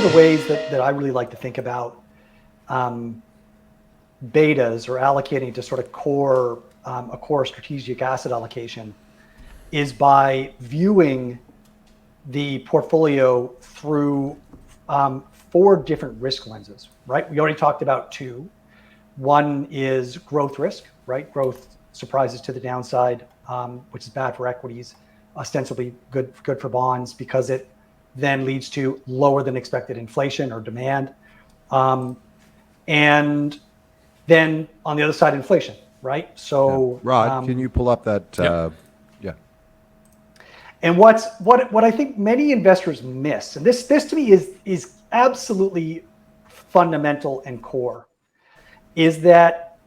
the ways that I really like to think about betas or allocating to sort of a core strategic asset allocation is by viewing the portfolio through 4 different risk lenses, right? We already talked about 2. One is growth risk, right? Growth surprises to the downside, which is bad for equities, ostensibly good for bonds because it then leads to lower than expected inflation or demand. And then on the other side, inflation, right? So, Rod, can you pull up that? Yep. Yeah. And what I think many investors miss, and this to me is absolutely fundamental and core, is that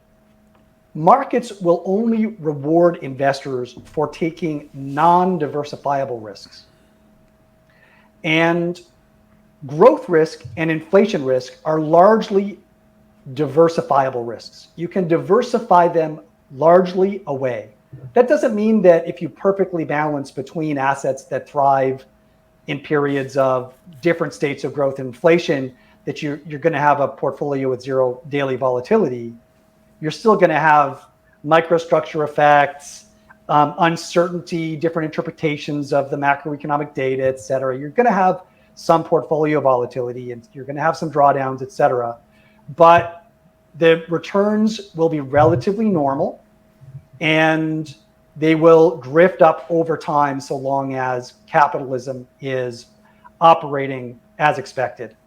markets will only reward investors for taking non-diversifiable risks. And growth risk and inflation risk are largely diversifiable risks. You can diversify them largely away. That doesn't mean that if you perfectly balance between assets that thrive in periods of different states of growth and inflation, that you're going to have a portfolio with 0 daily volatility. You're still going to have microstructure effects, uncertainty, different interpretations of the macroeconomic data, et cetera. You're going to have some portfolio volatility and you're going to have some drawdowns, et cetera. But the returns will be relatively normal and they will drift up over time so long as capitalism is operating as expected.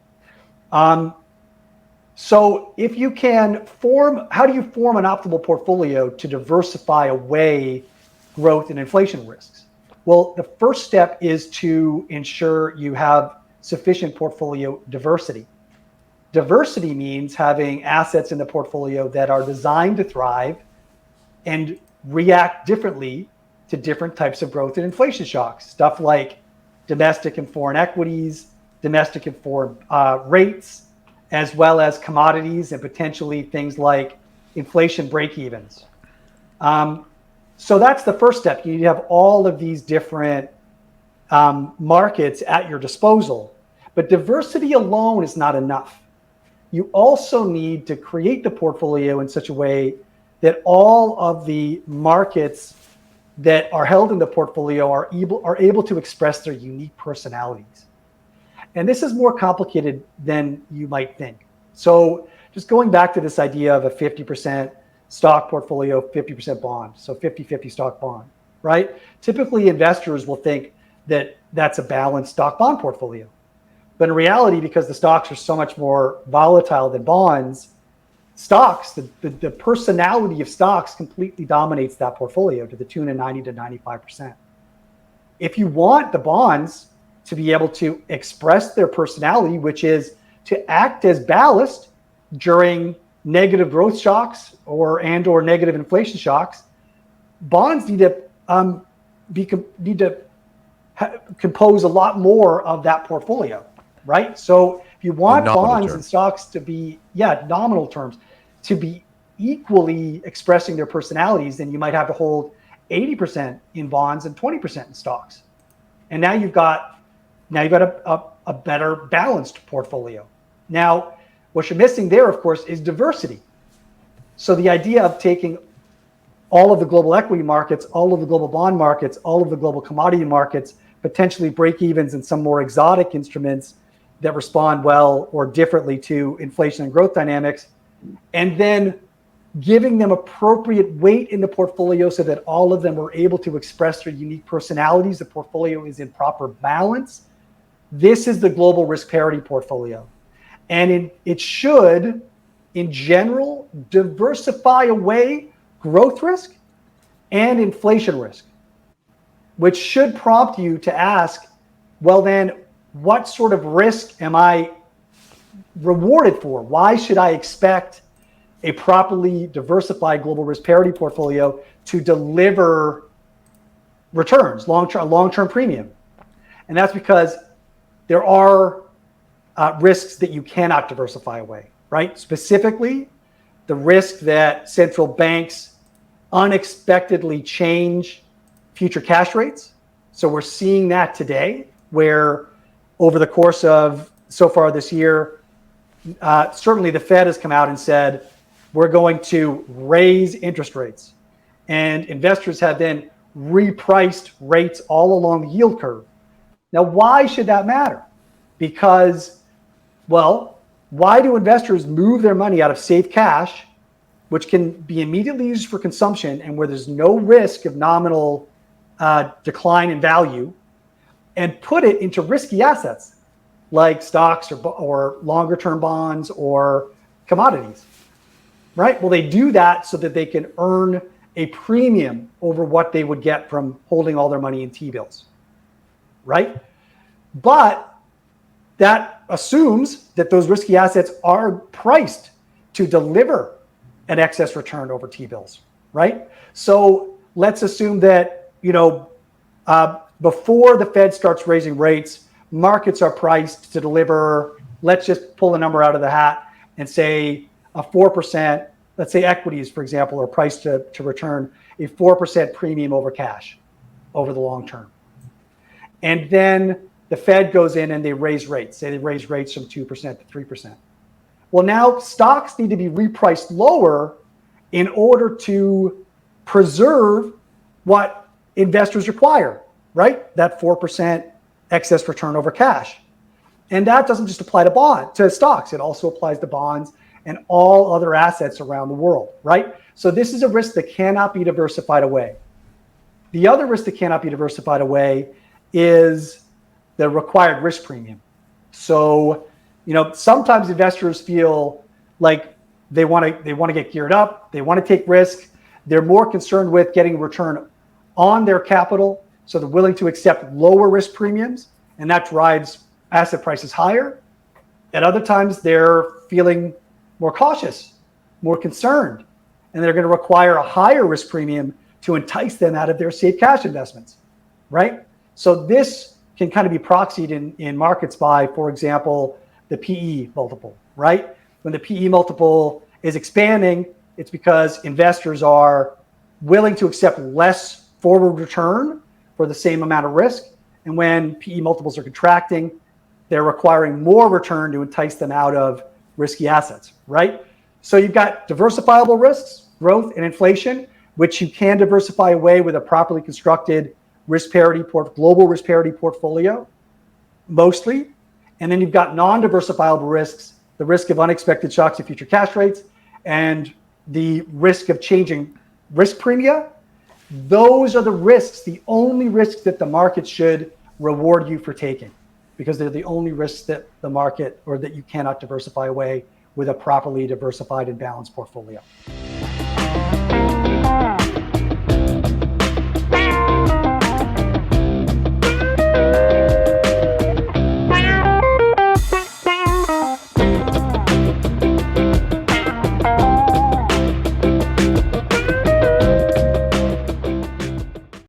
So if you can how do you form an optimal portfolio to diversify away growth and inflation risks? Well, the first step is to ensure you have sufficient portfolio diversity. Diversity means having assets in the portfolio that are designed to thrive and react differently to different types of growth and inflation shocks. Stuff like domestic and foreign equities, domestic and foreign rates, as well as commodities and potentially things like inflation break-evens. So that's the first step. You have all of these different markets at your disposal. But diversity alone is not enough. You also need to create the portfolio in such a way that all of the markets that are held in the portfolio are able to express their unique personalities. And this is more complicated than you might think. So just going back to this idea of a 50% stock portfolio, 50% bond, so 50-50 stock bond, right? Typically investors will think that that's a balanced stock bond portfolio. But in reality, because the stocks are so much more volatile than bonds, stocks, the personality of stocks completely dominates that portfolio to the tune of 90 to 95%. If you want the bonds to be able to express their personality, which is to act as ballast during negative growth shocks or negative inflation shocks, bonds need to compose a lot more of that portfolio, right? So if you want bonds and stocks to be, nominal terms, to be equally expressing their personalities, then you might have to hold 80% in bonds and 20% in stocks. And now you've got a better balanced portfolio. Now, what you're missing there, of course, is diversity. So the idea of taking all of the global equity markets, all of the global bond markets, all of the global commodity markets, potentially break-evens and some more exotic instruments that respond well or differently to inflation and growth dynamics, and then giving them appropriate weight in the portfolio so that all of them are able to express their unique personalities, the portfolio is in proper balance. This is the global risk parity portfolio. And it should, in general, diversify away growth risk and inflation risk, which should prompt you to ask, well, then, what sort of risk am I rewarded for? Why should I expect a properly diversified global risk parity portfolio to deliver returns, long-term premium? And that's because there are risks that you cannot diversify away, right? Specifically, the risk that central banks unexpectedly change future cash rates. So we're seeing that today, where over the course of so far this year, certainly the Fed has come out and said, we're going to raise interest rates. And investors have then repriced rates all along the yield curve. Now, why should that matter? Because, well, why do investors move their money out of safe cash, which can be immediately used for consumption and where there's no risk of nominal decline in value, and put it into risky assets like stocks or longer term bonds or commodities, right? Well, they do that so that they can earn a premium over what they would get from holding all their money in T-bills, right? But that assumes that those risky assets are priced to deliver an excess return over T-bills, right? So let's assume that, before the Fed starts raising rates, markets are priced to deliver, let's just pull a number out of the hat and say a 4%, let's say equities, for example, are priced to return a 4% premium over cash over the long term. And then the Fed goes in and they raise rates. Say they raise rates from 2% to 3%. Well, now stocks need to be repriced lower in order to preserve what investors require, right? That 4% excess return over cash. And that doesn't just apply to stocks. It also applies to bonds and all other assets around the world, right? So this is a risk that cannot be diversified away. The other risk that cannot be diversified away is the required risk premium. So, sometimes investors feel like they want to get geared up, they want to take risk, they're more concerned with getting a return on their capital, so they're willing to accept lower risk premiums, and that drives asset prices higher. At other times, they're feeling more cautious, more concerned, and they're going to require a higher risk premium to entice them out of their safe cash investments, right? So this can kind of be proxied in markets by, for example, the PE multiple, right? When the PE multiple is expanding, it's because investors are willing to accept less forward return for the same amount of risk. And when PE multiples are contracting, they're requiring more return to entice them out of risky assets, right? So you've got diversifiable risks, growth and inflation, which you can diversify away with a properly constructed global risk parity portfolio, mostly. And then you've got non-diversifiable risks, the risk of unexpected shocks to future cash rates, and the risk of changing risk premia. Those are the only risks that the market should reward you for taking, because they're the only risks that the market or that you cannot diversify away with a properly diversified and balanced portfolio.